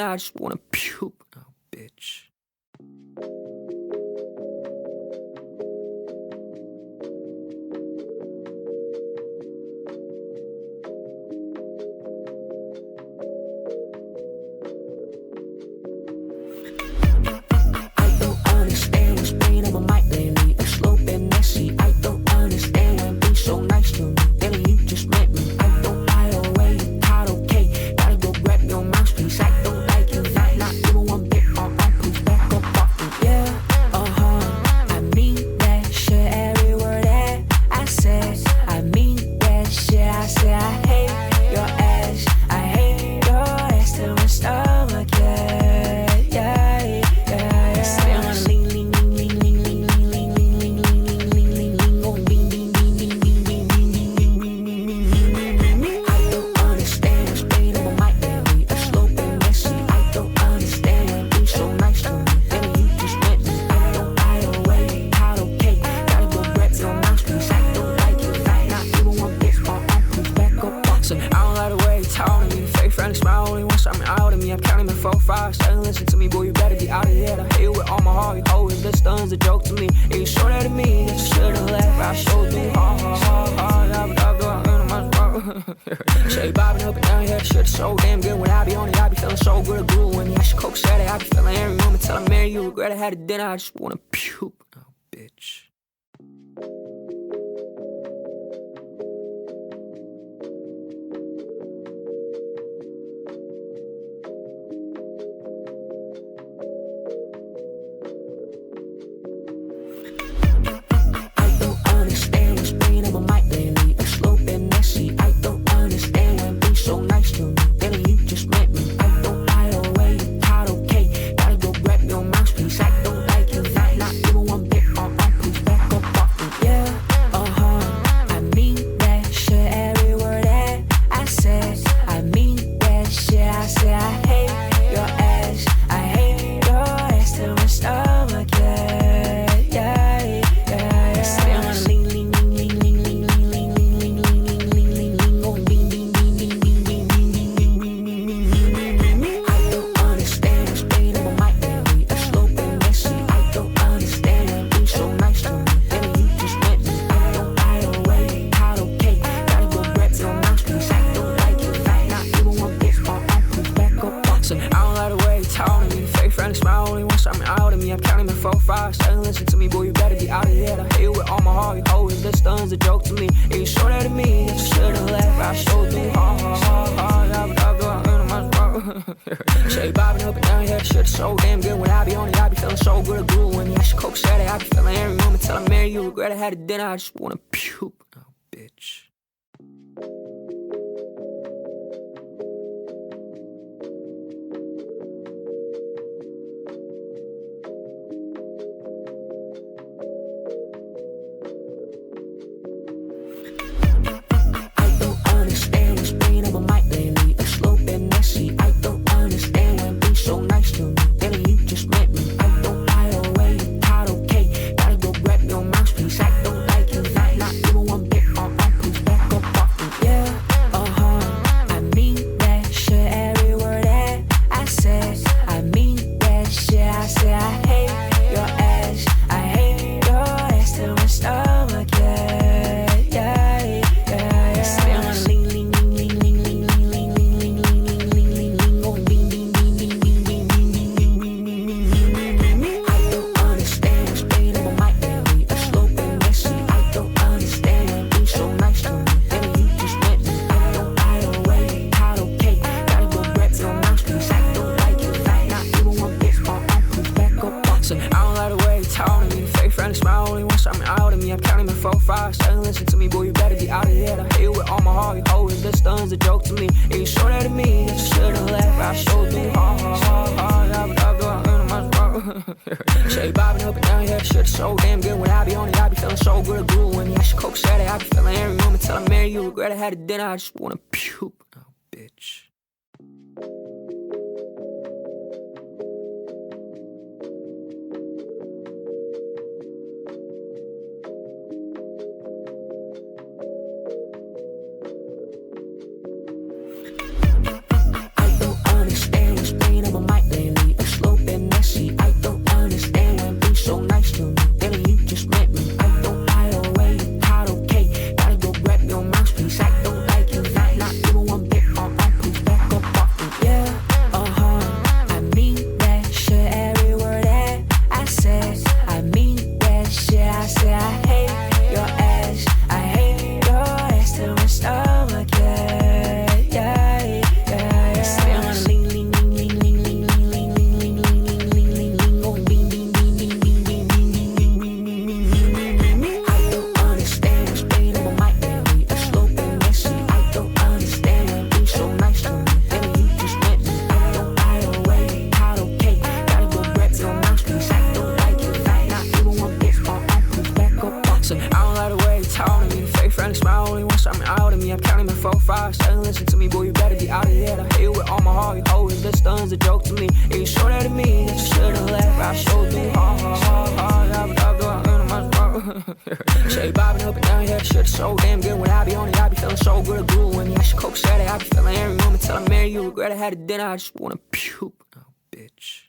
I just wanna puke. Oh, bitch. I don't understand what's been on my mind lately. I'm slow and messy. I don't understand when being so nice to me. Then you just met me. I don't buy away. You're not okay. Gotta go grab your mouthpiece. I don't like you. Not even one bit. Please back up off me. Yeah, I mean that shit. Every word that I said. I mean that shit. I said I hate your ass. I hate your ass till my stomach. Listen to me, boy, you better be out of here. I hate it with all my heart. You always this stunn's a joke to me. And you show that to me, that you should've left. I showed me hard. Say bobbing up and down your head, shit so damn good. When I be on it, I be feeling so good. Groove when you ask Coke Saturday, I be feeling every moment till I marry you. Regret I had a dinner, I just wanna puke. Oh, bitch. I'm counting my 4, 5, 7. Listen to me, boy, you better be out of here. I hate it with all my heart. You always this stunn's a joke to me. And you show that to me, that you should've left. I showed me hard. Say bobbing up and down your head, shit so damn good. When I be on it, I be feeling so good. Groove when you ask Coke Saturday, I be feeling every moment till I marry you. Regret I had a dinner, I just wanna puke. Oh, bitch. I don't understand what's been on my mind lately. I'm slow and messy. I don't understand done as a joke to me. And you showed that to me, that you should've left. I showed me hard. Say bobbing up and down, yeah, shit so damn good. When I be on it, I be feeling so good at glue. When you ask Coke Saturday, I be feeling every moment till I marry you. Regret I had a dinner, I just wanna puke. Oh, bitch. I don't understand what's been on my mind lately. A slow and messy. I don't understand when being so nice to me. Then you just met me. I don't buy away your card, okay? Gotta go grab your mouthpiece. I don't like you, not even one bit. Please back up off me. Yeah, I mean that shit. Every word that I said. I mean that shit. I said I hate your ass. I hate your ass till my stomach. I'm counting my 4, 5, 7. Listen to me, boy, you better be out of here. I hate you with all my heart. You always this done as a joke to me. And you showed that to me, that you should've left. I showed me hard. Say bobbing up and down, yeah, shit so damn good. When I be on it, I be feeling so good at glue. When you ask Coke Saturday, I be feeling every moment till I marry you. Regret I had a dinner, I just wanna puke. Oh, bitch.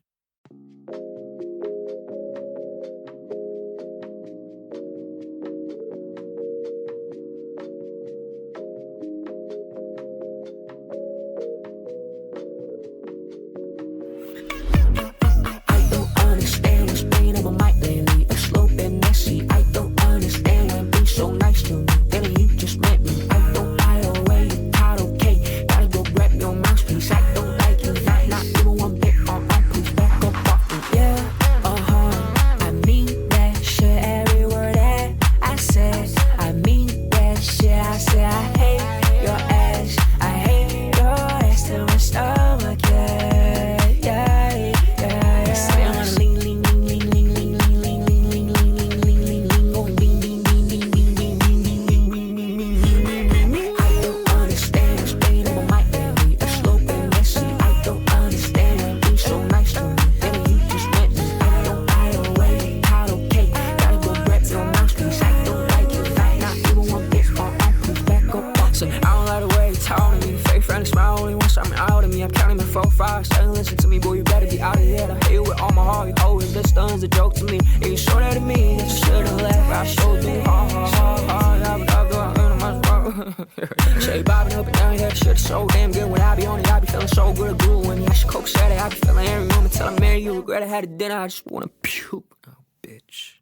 I'm counting my 4, 5, 7. Listen to me, boy, you better be out of here. I hate you with all my heart. You always this done as a joke to me. And you showed that to me, that you should've left. I showed me hard. Say bobbing up and down, yeah, shit so damn good. When I be on it, I be feeling so good at glue. When you ask Coke Saturday, I be feeling every moment till I marry you. Regret I had a dinner, I just wanna puke. Oh, bitch.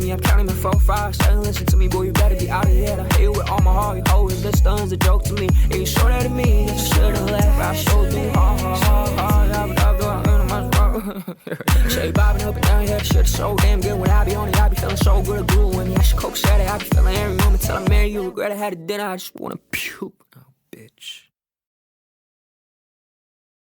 I'm counting my 4, 5, 7. Listen to me, boy, you better be out of here. I hate you with all my heart. You always this done as a joke to me. And you showed that to me, that you should've left. I showed me hard. Say bobbing up and down, yeah, shit so damn good. When I be on it, I be feeling so good at glue. When you ask Coke Saturday, I be feeling every moment till I marry you. Regret I had a dinner, I just wanna puke.